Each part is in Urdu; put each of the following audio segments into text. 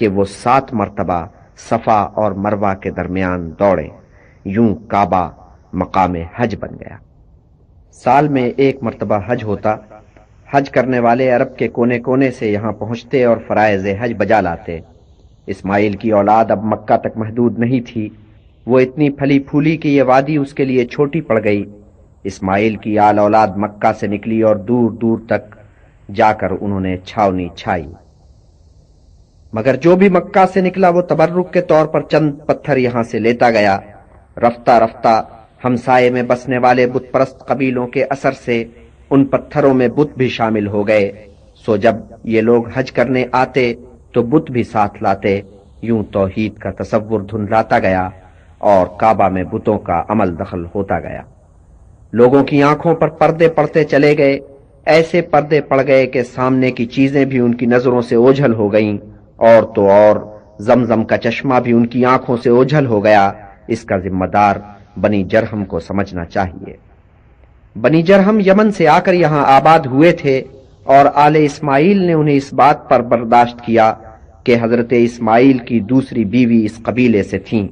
کہ وہ 7 مرتبہ صفا اور مروہ کے درمیان دوڑے۔ یوں کعبہ مقام حج بن گیا۔ سال میں 1 مرتبہ حج ہوتا۔ حج کرنے والے عرب کے کونے کونے سے یہاں پہنچتے اور فرائض حج بجا لاتے۔ اسماعیل کی اولاد اب مکہ تک محدود نہیں تھی، وہ اتنی پھلی پھولی کہ یہ وادی اس کے لیے چھوٹی پڑ گئی۔ اسماعیل کی آل اولاد مکہ سے نکلی اور دور دور تک جا کر انہوں نے چھاونی چھائی، مگر جو بھی مکہ سے نکلا وہ تبرک کے طور پر چند پتھر یہاں سے لیتا گیا۔ رفتہ رفتہ ہمسائے میں بسنے والے بت پرست قبیلوں کے اثر سے ان پتھروں میں بت بھی شامل ہو گئے، سو جب یہ لوگ حج کرنے آتے تو بت بھی ساتھ لاتے۔ یوں توحید کا تصور دھندلاتا گیا اور کعبہ میں بتوں کا عمل دخل ہوتا گیا۔ لوگوں کی آنکھوں پر پردے پڑتے چلے گئے، ایسے پردے پڑ گئے کہ سامنے کی چیزیں بھی ان کی نظروں سے اوجھل ہو گئیں، اور تو اور زمزم کا چشمہ بھی ان کی آنکھوں سے اوجھل ہو گیا۔ اس کا ذمہ دار بنی جرہم کو سمجھنا چاہیے۔ بنی جرہم یمن سے آ کر یہاں آباد ہوئے تھے، اور آل اسماعیل نے انہیں اس بات پر برداشت کیا کہ حضرت اسماعیل کی دوسری بیوی اس قبیلے سے تھیں،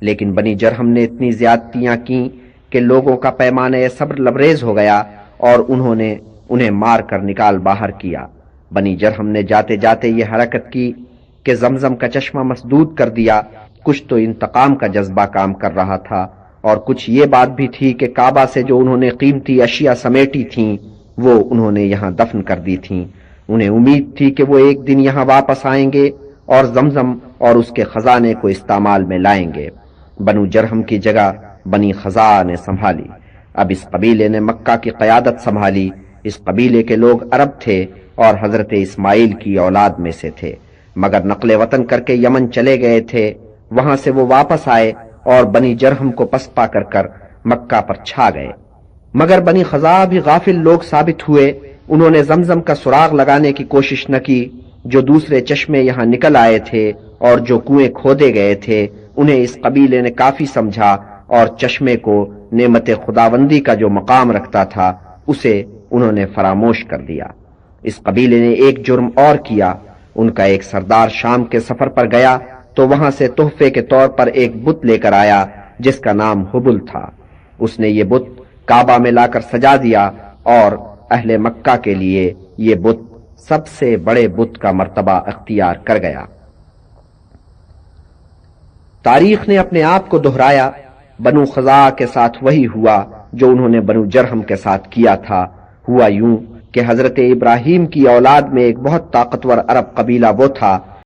لیکن بنی جرہم نے اتنی زیادتیاں کیں کہ لوگوں کا پیمانہ صبر لبریز ہو گیا اور انہوں نے انہیں مار کر نکال باہر کیا۔ بنی جرہم نے جاتے جاتے یہ حرکت کی کہ زمزم کا چشمہ مسدود کر دیا۔ کچھ تو انتقام کا جذبہ کام کر رہا تھا، اور کچھ یہ بات بھی تھی کہ کعبہ سے جو انہوں نے قیمتی اشیاء سمیٹی تھیں وہ انہوں نے یہاں دفن کر دی تھیں۔ انہیں امید تھی کہ وہ ایک دن یہاں واپس آئیں گے اور زمزم اور اس کے خزانے کو استعمال میں لائیں گے۔ بنو جرہم کی جگہ بنی خزاع نے سنبھالی۔ اب اس قبیلے نے مکہ کی قیادت سنبھالی۔ اس قبیلے کے لوگ عرب تھے اور حضرت اسماعیل کی اولاد میں سے تھے، مگر نقل وطن کر کے یمن چلے گئے تھے۔ وہاں سے وہ واپس آئے اور بنی جرہم کو پسپا کر کر مکہ پر چھا گئے، مگر بنی خزاع بھی غافل لوگ ثابت ہوئے۔ انہوں نے زمزم کا سراغ لگانے کی کوشش نہ کی۔ جو دوسرے چشمے یہاں نکل آئے تھے اور جو کنویں کھودے گئے تھے انہیں اس قبیلے نے کافی سمجھا، اور چشمے کو نعمت خداوندی کا جو مقام رکھتا تھا اسے انہوں نے فراموش کر دیا۔ اس قبیلے نے ایک جرم اور کیا۔ ان کا ایک سردار شام کے سفر پر گیا تو وہاں سے تحفے کے طور پر ایک بت لے کر آیا جس کا نام حبل تھا۔ اس نے یہ بت کعبہ میں لا کر سجا دیا، اور اہل مکہ کے لیے یہ بت سب سے بڑے بت کا مرتبہ اختیار کر گیا۔ تاریخ نے اپنے آپ کو دہرایا۔ بنو خزاع کے ساتھ وہی ہوا جو انہوں نے بنو جرہم کے ساتھ کیا تھا۔ ہوا یوں کہ حضرت ابراہیم کی اولاد میں ایک بہت طاقتور عرب قبیلہ وہ تھا